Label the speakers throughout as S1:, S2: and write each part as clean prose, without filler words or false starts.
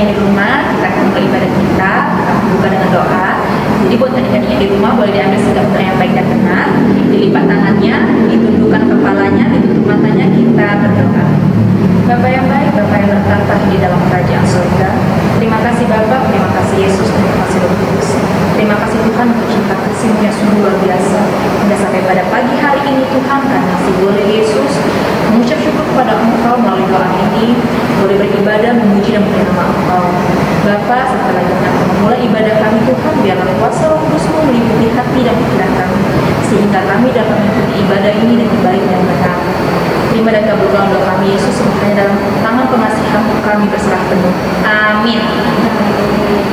S1: yang di rumah, kita akan mulai ibadah kita buka dengan doa. Jadi buat adik-adik yang di rumah boleh diambil sikap yang baik dan benar, dilipat tangannya, ditundukkan kepalanya, ditutup matanya, kita berdoa. Bapa yang baik, Bapa yang bertata di dalam kerajaan surga, terima kasih Bapa, terima kasih Yesus, terima kasih Roh Kudus. Terima kasih Tuhan untuk cinta kasih-Mu yang sungguh luar biasa. Hingga sampai pada pagi hari ini Tuhan, kami masih boleh Yesus mengucap syukur kepada Engkau melalui doa ini, boleh beribadah, memuji dan memuliakan nama Engkau. Bapa, setelah kita memulai ibadah kami Tuhan, biarlah kuasa Roh Kudus-Mu meliputi hati dan pikiran kami, sehingga kami dapat mengikuti ibadah ini dengan baik dan benar. Terima dan kabulkan doa kami Yesus, hanya dalam tangan pengasihan kami berserah penuh. Amin.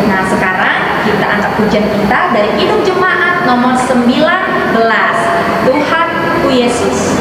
S1: Nah, sekarang kita angkat pujian kita dari Kidung Jemaat nomor 19. Tuhanku Yesus.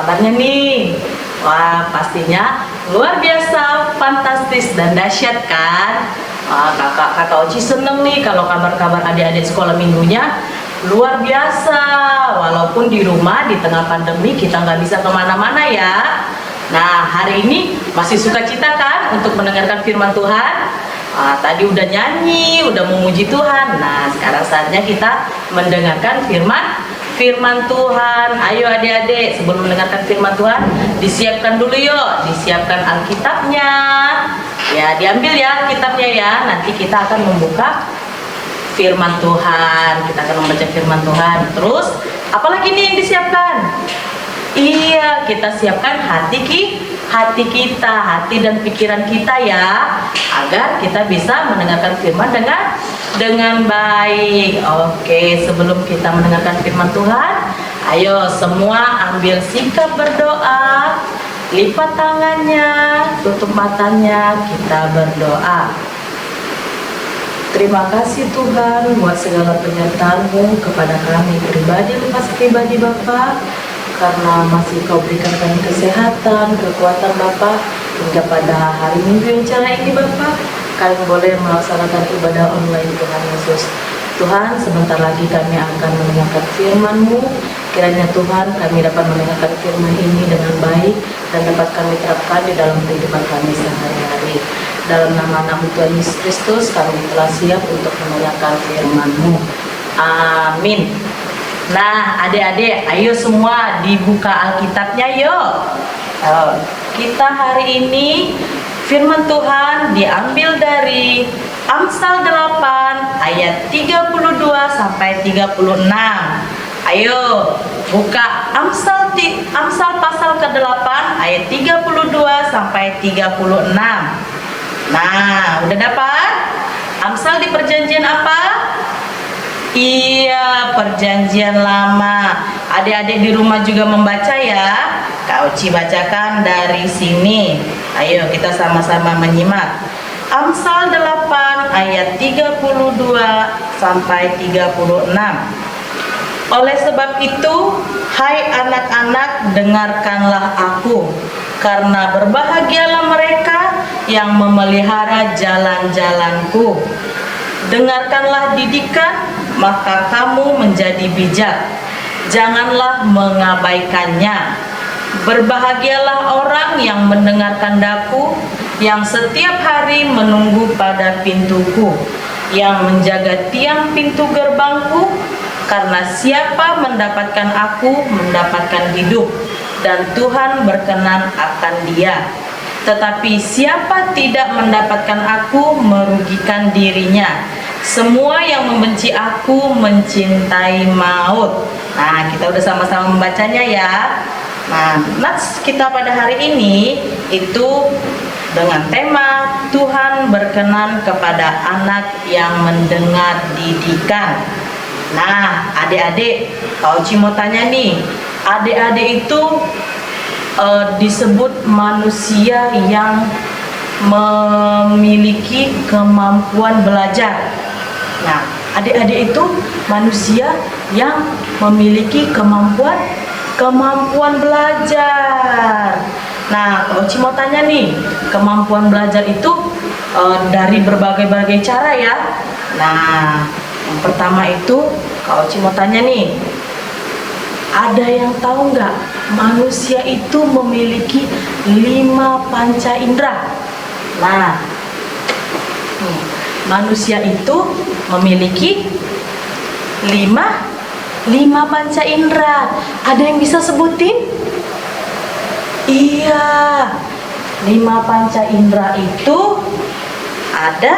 S2: kabarnya nih? Wah, pastinya luar biasa, fantastis, dan dahsyat kan? Kakak Oci seneng nih kalau kabar-kabar adik-adik sekolah minggunya luar biasa. Walaupun di rumah di tengah pandemi kita nggak bisa kemana-mana ya. Nah, hari ini masih sukacita kan untuk mendengarkan firman Tuhan? Tadi udah nyanyi, udah memuji Tuhan. Nah, sekarang saatnya kita mendengarkan firman Tuhan. Ayo adik-adik, sebelum mendengarkan firman Tuhan, disiapkan dulu yuk, disiapkan Alkitabnya. Ya, diambil ya Alkitabnya ya. Nanti kita akan membuka firman Tuhan. Kita akan membaca firman Tuhan. Terus, apalagi nih yang disiapkan? Iya, kita siapkan hati kita, hati dan pikiran kita ya, agar kita bisa mendengarkan firman dengan baik. Oke, sebelum kita mendengarkan firman Tuhan, ayo semua ambil sikap berdoa, lipat tangannya, tutup matanya, kita berdoa. Terima kasih Tuhan buat segala penyertaan-Mu kepada kami pribadi lepas pribadi Bapa, karena masih Kau berikan kami kesehatan, kekuatan Bapa, hingga pada hari Minggu yang cerah ini Bapa, kami boleh melaksanakan ibadah online Tuhan Yesus. Tuhan, sebentar lagi kami akan mendengarkan firman-Mu. Kiranya Tuhan, kami dapat mendengarkan firman ini dengan baik dan dapat kami terapkan di dalam kehidupan kami sehari-hari. Dalam nama Tuhan Yesus Kristus, kami telah siap untuk mendengarkan firman-Mu. Amin. Nah, adik-adik, ayo semua dibuka Alkitabnya yuk. Kita hari ini firman Tuhan diambil dari Amsal 8 ayat 32 sampai 36. Ayo buka Amsal pasal ke-8 ayat 32 sampai 36. Nah, udah dapat? Amsal di perjanjian apa? Iya, perjanjian lama. Adik-adik di rumah juga membaca ya. Kak Uci bacakan dari sini. Ayo kita sama-sama menyimak. Amsal 8 ayat 32 sampai 36. Oleh sebab itu, hai anak-anak, dengarkanlah aku, karena berbahagialah mereka yang memelihara jalan-jalanku. Dengarkanlah didikan, maka kamu menjadi bijak. Janganlah mengabaikannya. Berbahagialah orang yang mendengarkan daku, yang setiap hari menunggu pada pintuku, yang menjaga tiang pintu gerbangku, karena siapa mendapatkan aku mendapatkan hidup, dan Tuhan berkenan akan dia. Tetapi siapa tidak mendapatkan aku merugikan dirinya. Semua yang membenci aku mencintai maut. Nah, kita udah sama-sama membacanya ya. Nah, nats kita pada hari ini itu dengan tema Tuhan berkenan kepada anak yang mendengar didikan. Nah, adik-adik, Kak Uci mau tanya nih, adik-adik itu disebut manusia yang memiliki kemampuan belajar. Nah, adik-adik itu manusia yang memiliki kemampuan belajar. Nah, Kak Uci mau tanya nih, kemampuan belajar itu dari berbagai cara ya. Nah, yang pertama itu Kak Uci mau tanya nih, ada yang tahu nggak manusia itu memiliki 5 panca indera? Nah, manusia itu memiliki 5 panca indera. Ada yang bisa sebutin? Iya, 5 panca indera itu ada.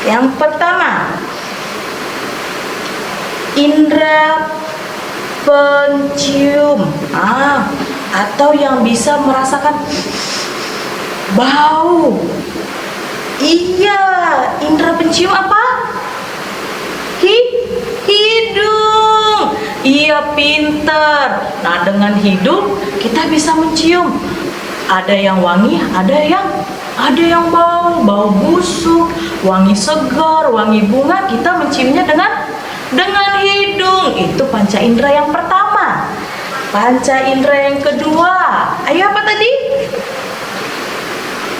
S2: Yang pertama, indera pencium, atau yang bisa merasakan bau. Iya, indera pencium apa? Hidung. Iya, pinter. Nah, dengan hidung kita bisa mencium. Ada yang wangi, ada yang bau busuk, wangi segar, wangi bunga. Kita menciumnya dengan hidung. Itu panca indera yang pertama. Panca indera yang kedua, ayo apa tadi?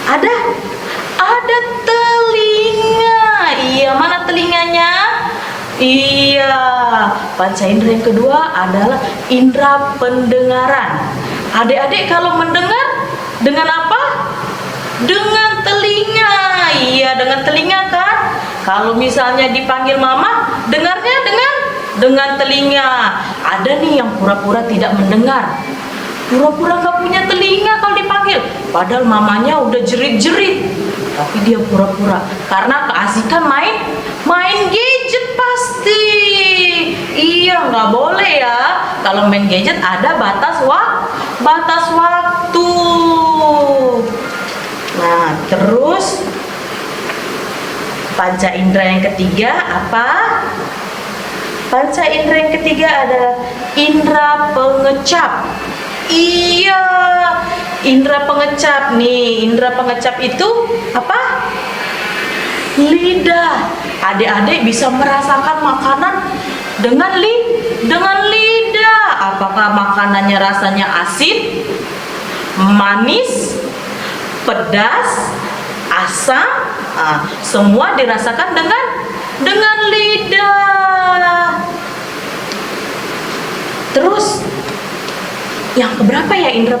S2: Ada telinga. Iya, mana telinganya? Iya, panca indera yang kedua adalah indera pendengaran. Adik-adik kalau mendengar dengan apa? Dengan telinga. Iya, dengan telinga kan? Kalau misalnya dipanggil mama, dengarnya dengan telinga. Ada nih yang pura-pura tidak mendengar. Pura-pura gak punya telinga kalau dipanggil. Padahal mamanya udah jerit-jerit. Tapi dia pura-pura karena keasikan main gadget pasti. Iya, nggak boleh ya. Kalau main gadget ada batas waktu. Nah, terus panca indera yang ketiga apa? Panca indera yang ketiga adalah indera pengecap. Iya, indera pengecap nih. Indera pengecap itu apa? Lidah. Adik-adik bisa merasakan makanan dengan lidah. Apakah makanannya rasanya asin, manis, pedas, asam? Semua dirasakan dengan lidah. Terus yang keberapa ya indra?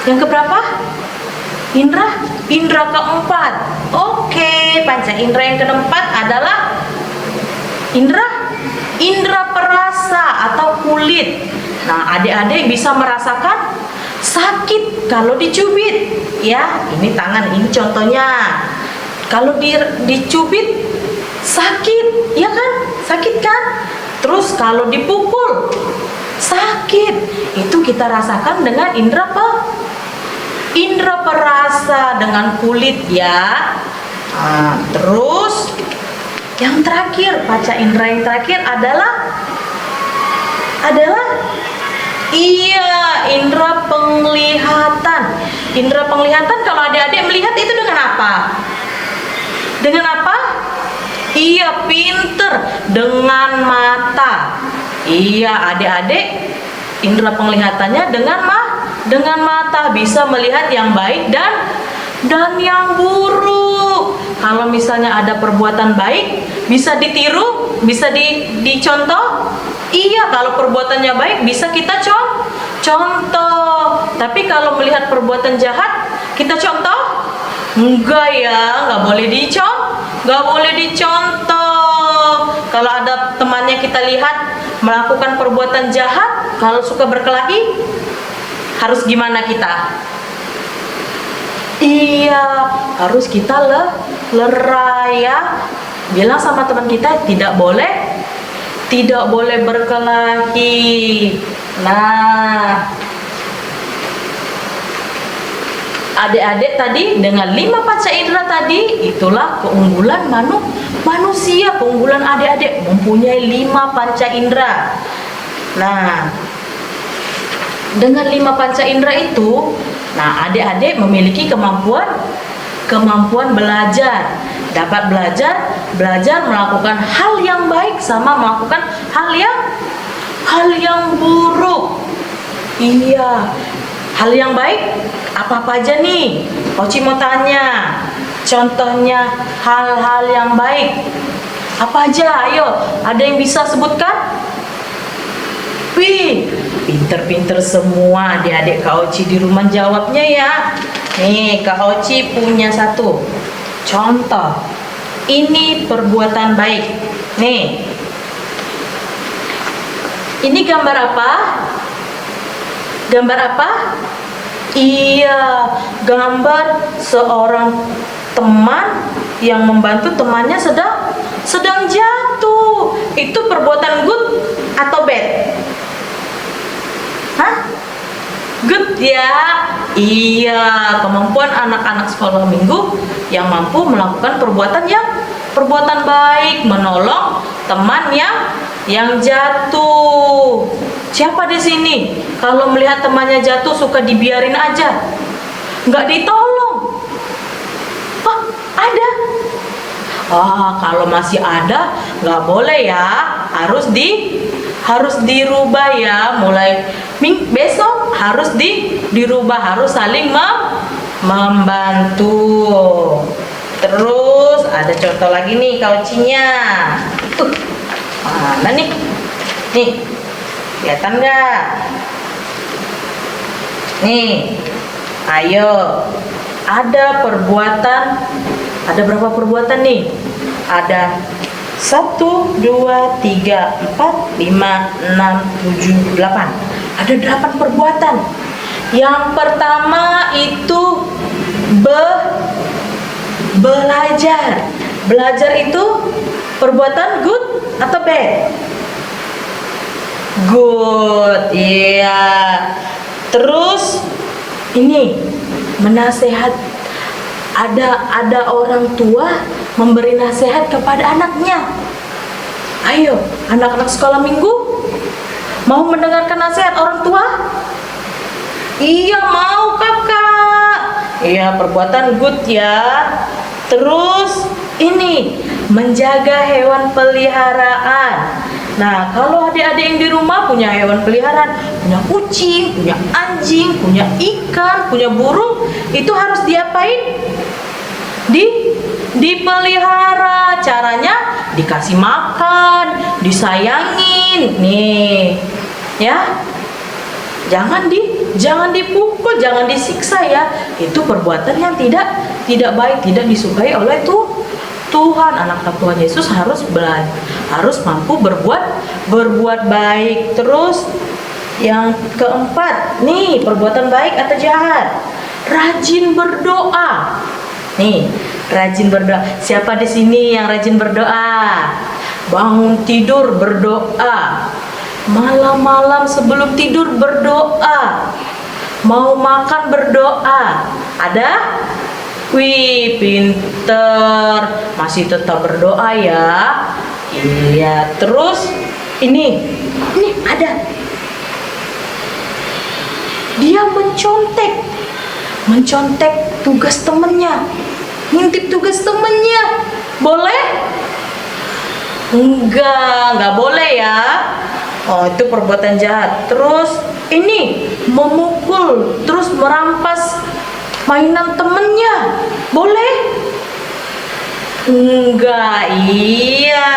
S2: Yang keberapa? Indra keempat. Oke, panca indra yang keempat adalah indra perasa atau kulit. Nah, adik-adik bisa merasakan sakit kalau dicubit. Ya, ini tangan, ini contohnya. Kalau dicubit sakit, ya kan? Sakit kan? Terus kalau dipukul sakit. Itu kita rasakan dengan indra perasa dengan kulit ya. Terus yang terakhir, panca indera yang terakhir adalah indra penglihatan. Indra penglihatan kalau adik-adik melihat itu dengan apa? Dengan apa? Iya, pinter, dengan mata. Iya, adik-adik indra penglihatannya dengan mata bisa melihat yang baik dan yang buruk. Kalau misalnya ada perbuatan baik bisa ditiru, bisa dicontoh. Iya, kalau perbuatannya baik bisa kita contoh. Tapi kalau melihat perbuatan jahat kita contoh? Enggak ya, nggak boleh dicontoh. Kalau ada temannya kita lihat melakukan perbuatan jahat, kalau suka berkelahi, harus gimana kita? Iya, harus kita lerai ya. Bilang sama teman kita tidak boleh berkelahi. Nah, adik-adik tadi dengan 5 panca indera tadi, itulah keunggulan manusia. Keunggulan adik-adik mempunyai 5 panca indera. Nah, dengan 5 panca indera itu, nah adik-adik memiliki kemampuan belajar. Dapat belajar melakukan hal yang baik sama melakukan hal yang buruk. Iya, hal yang baik apa aja nih? Oci mau tanya. Contohnya hal-hal yang baik apa aja? Ayo, ada yang bisa sebutkan? Wih, pinter-pinter semua adik-adik Kak Oci di rumah jawabnya ya. Nih, Kak Oci punya satu contoh. Ini perbuatan baik. Nih, ini gambar apa? Gambar apa? Iya, gambar seorang teman yang membantu temannya sedang jatuh. Itu perbuatan good atau bad? Hah? Good ya. Iya, kemampuan anak-anak sekolah minggu yang mampu melakukan perbuatan baik, menolong teman yang jatuh. Siapa di sini kalau melihat temannya jatuh suka dibiarin aja, nggak ditolong? Oh, ada. Kalau masih ada, nggak boleh ya, harus dirubah ya. Mulai besok harus dirubah, harus saling membantu. Terus ada contoh lagi nih kaucinya. Mana nih? Nih, kelihatan nggak? Nih, ayo. Ada perbuatan. Ada berapa perbuatan nih? Ada 1, 2, 3, 4, 5, 6, 7, 8. Ada 8 perbuatan. Yang pertama itu belajar. Belajar itu perbuatan good atau bad? Good, iya. Terus ini menasehat. Ada orang tua memberi nasihat kepada anaknya. Ayo, anak-anak sekolah minggu mau mendengarkan nasihat orang tua? Iya, mau kakak. Iya, perbuatan good ya. Terus ini menjaga hewan peliharaan. Nah, kalau adik-adik yang di rumah punya hewan peliharaan, punya kucing, punya anjing, punya ikan, punya burung, itu harus diapain? Dipelihara. Caranya dikasih makan, disayangin. Nih, ya. Jangan dipukul, jangan disiksa ya. Itu perbuatan yang tidak baik, tidak disukai oleh Tuhan. Anak-anak Tuhan Yesus harus mampu berbuat baik. Terus yang keempat, nih perbuatan baik atau jahat? Rajin berdoa. Nih, rajin berdoa. Siapa di sini yang rajin berdoa? Bangun tidur berdoa. Malam-malam sebelum tidur berdoa. Mau makan berdoa. Ada? Wih, pinter. Masih tetap berdoa ya. Iya, terus ini ada. Dia mencontek tugas temennya. Ngintip tugas temennya. Boleh? Enggak boleh ya. Oh, itu perbuatan jahat. Terus ini memukul, terus merampas mainan temennya. Boleh? Enggak, iya.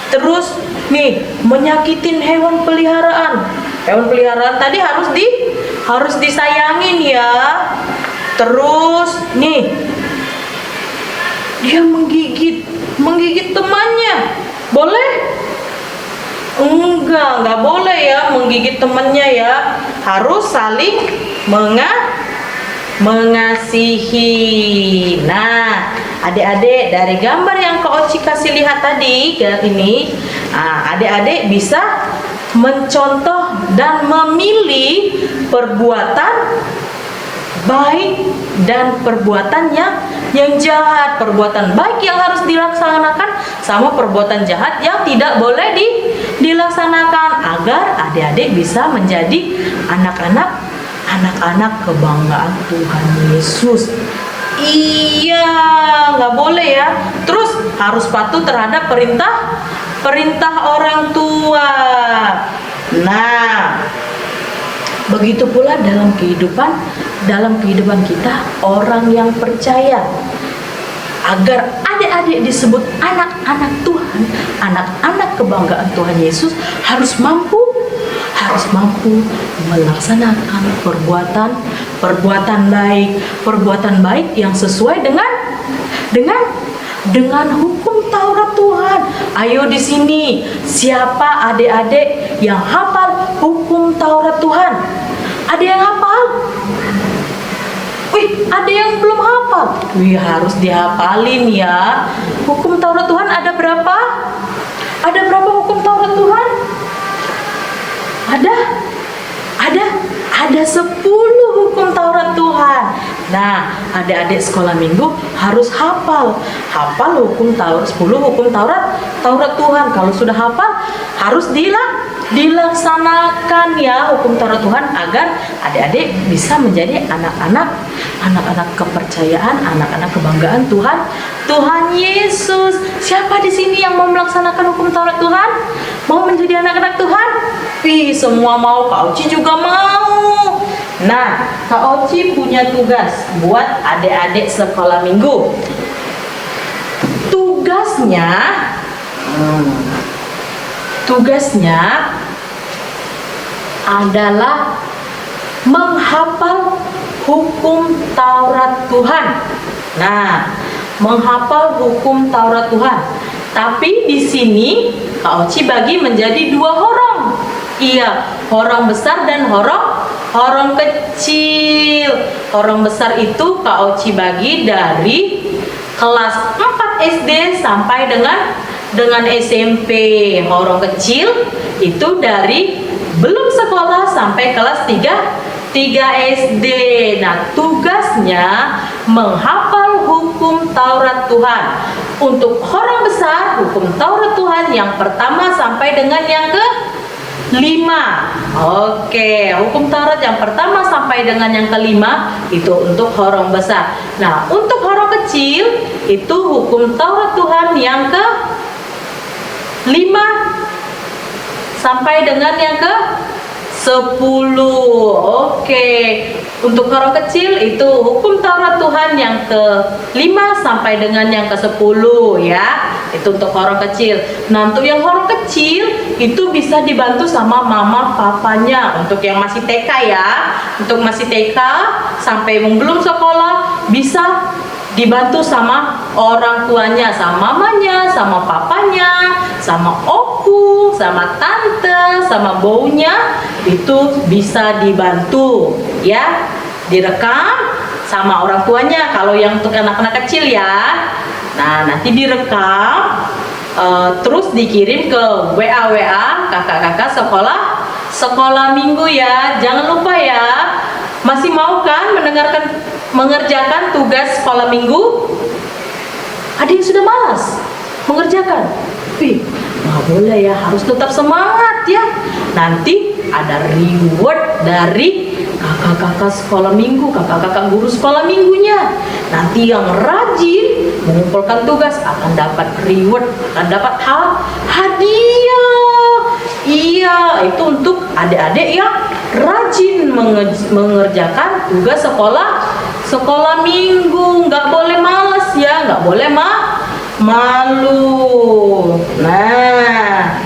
S2: Terus nih, menyakitin hewan peliharaan. Hewan peliharaan tadi harus disayangin ya. Terus nih, dia menggigit temannya. Boleh? Enggak boleh ya menggigit temannya ya. Harus saling mengasihi. Nah, adik-adik dari gambar yang Kak Oci kasih lihat tadi ini, adik-adik bisa mencontoh dan memilih perbuatan baik dan perbuatan yang jahat. Perbuatan baik yang harus dilaksanakan sama perbuatan jahat yang tidak boleh dilaksanakan, agar adik-adik bisa menjadi anak-anak kebanggaan Tuhan Yesus. Iya, nggak boleh ya. Terus harus patuh terhadap perintah orang tua. Nah, begitu pula dalam kehidupan kita orang yang percaya. Agar adik-adik disebut anak-anak Tuhan, anak-anak kebanggaan Tuhan Yesus, harus mampu melaksanakan perbuatan baik yang sesuai dengan hukum Taurat Tuhan. Ayo di sini, siapa adik-adik yang hafal hukum Taurat Tuhan? Ada yang hafal? Wih, ada yang belum hafal? Wih, harus dihafalin ya. Hukum Taurat Tuhan ada berapa? Ada berapa hukum Taurat Tuhan? Ada 10 hukum Taurat Tuhan. Nah, adik-adik sekolah minggu harus hafal hukum Taurat, 10 hukum Taurat Tuhan. Kalau sudah hafal, harus dilaksanakan ya hukum Taurat Tuhan, agar adik-adik bisa menjadi anak-anak kepercayaan, anak-anak kebanggaan Tuhan Yesus. Siapa di sini yang mau melaksanakan hukum Taurat Tuhan? Mau menjadi anak-anak Tuhan? Wih, semua mau. Kak Oci juga mau. Nah, Kak Oci punya tugas buat adik-adik sekolah minggu. Tugasnya tugasnya adalah menghafal hukum Taurat Tuhan. Nah, menghafal hukum Taurat Tuhan. Tapi di sini Kak Oci bagi menjadi 2 horong. Iya, horong besar dan horong kecil. Horong besar itu Kak Oci bagi dari kelas 4 SD sampai dengan SMP. Horong kecil itu dari belum sekolah sampai kelas 3 SD. Nah, tugasnya menghafal hukum Taurat Tuhan. Untuk horong besar, hukum Taurat Tuhan yang pertama sampai dengan yang ke-5. Oke, hukum Taurat yang pertama sampai dengan yang ke-5 itu untuk horong besar. Nah, untuk horong kecil itu hukum Taurat Tuhan yang ke-5 sampai dengan yang ke-10. Oke, untuk horong kecil itu hukum Taurat Tuhan yang ke-5 sampai dengan yang ke-10 ya. Itu untuk horong kecil. Nah, untuk yang horong kecil itu bisa dibantu sama mama papanya. Untuk yang masih TK ya, untuk masih TK sampai belum sekolah bisa dibantu sama orang tuanya, sama mamanya, sama papanya, sama opu, sama tante, sama baunya, itu bisa dibantu ya, direkam sama orang tuanya kalau yang untuk anak-anak kecil ya. Nah, nanti direkam terus dikirim ke WA kakak-kakak sekolah minggu ya. Jangan lupa ya. Masih mau kan mengerjakan tugas sekolah minggu? Ada yang sudah malas mengerjakan? Nggak boleh ya, harus tetap semangat ya. Nanti ada reward dari kakak-kakak sekolah minggu, kakak-kakak guru sekolah minggunya. Nanti yang rajin mengumpulkan tugas akan dapat reward, akan dapat hadiah. Iya, itu untuk adik-adik yang rajin mengerjakan tugas sekolah minggu. Nggak boleh malas ya, nggak boleh malu. Nah,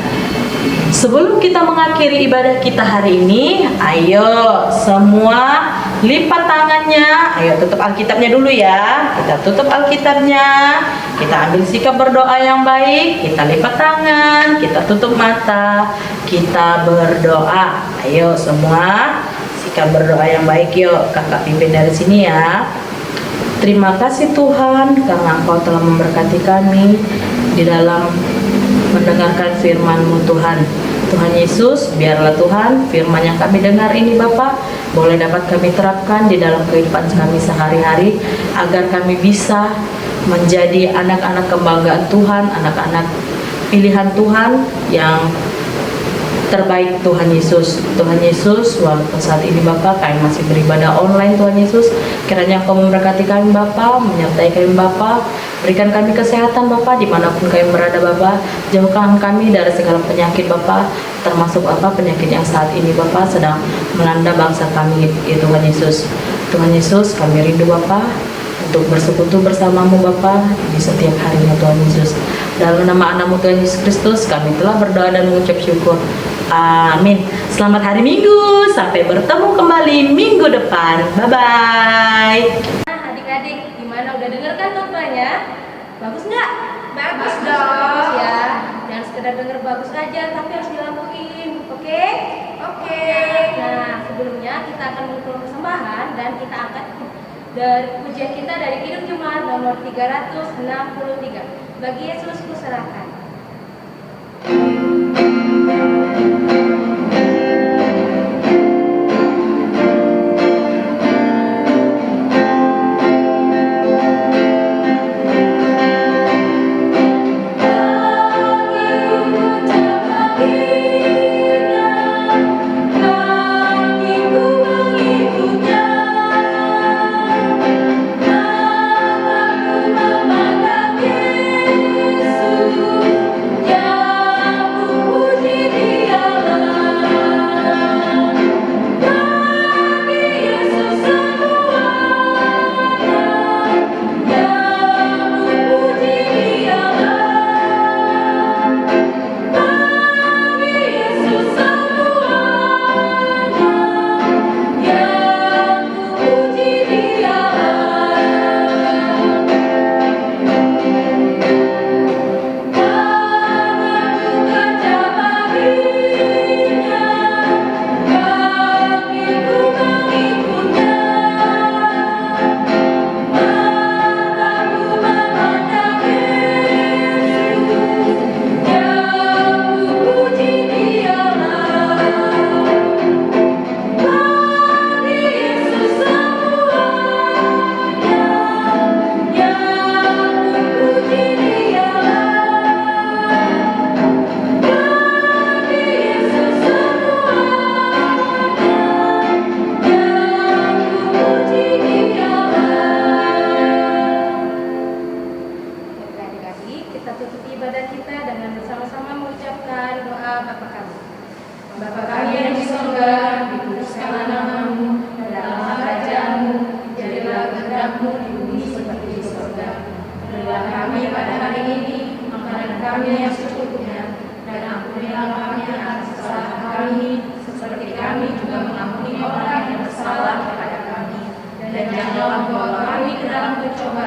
S2: sebelum kita mengakhiri ibadah kita hari ini, ayo semua lipat tangannya. Ayo tutup Alkitabnya dulu ya. Kita tutup Alkitabnya. Kita ambil sikap berdoa yang baik. Kita lipat tangan. Kita tutup mata. Kita berdoa. Ayo semua sikap berdoa yang baik. Yuk, kakak pimpin dari sini ya. Terima kasih Tuhan karena Engkau telah memberkati kami di dalam mendengarkan firman-Mu Tuhan. Tuhan Yesus, biarlah Tuhan firman yang kami dengar ini Bapak boleh dapat kami terapkan di dalam kehidupan kami sehari-hari agar kami bisa menjadi anak-anak kebanggaan Tuhan, anak-anak pilihan Tuhan yang terbaik Tuhan Yesus. Tuhan Yesus, walaupun saat ini Bapak kami masih beribadah online Tuhan Yesus, kiranya Engkau memberkati kami Bapak, menyertai kami Bapak, berikan kami kesehatan Bapak dimanapun kami berada Bapak, jauhkan kami dari segala penyakit Bapak, termasuk penyakit yang saat ini Bapak sedang melanda bangsa kami ya Tuhan Yesus. Tuhan Yesus, kami rindu Bapak untuk bersekutu bersamamu Bapa di setiap harinya Tuhan Yesus. Dalam nama anak-Mu Tuhan Yesus Kristus kami telah berdoa dan mengucap syukur. Amin. Selamat hari Minggu. Sampai bertemu kembali minggu depan. Bye-bye.
S1: Nah, adik-adik, gimana? Udah denger kan khotbahnya? Bagus nggak? Bagus dong. Bagus ya. Jangan sekedar denger bagus aja, tapi harus dilakuin. Oke? Oke. Nah, sebelumnya kita akan mengumpulkan persembahan dan kita akan dari pujian kita dari Kidung Jemaat nomor 363. Bagi Yesus kuserahkan.
S3: Yesus
S1: kami yang secukupnya, dan ampunilah kami atas kesalahan kami, seperti kami juga mengampuni orang yang bersalah kepada kami. Dan janganlah membawa kami ke dalam pencobaan,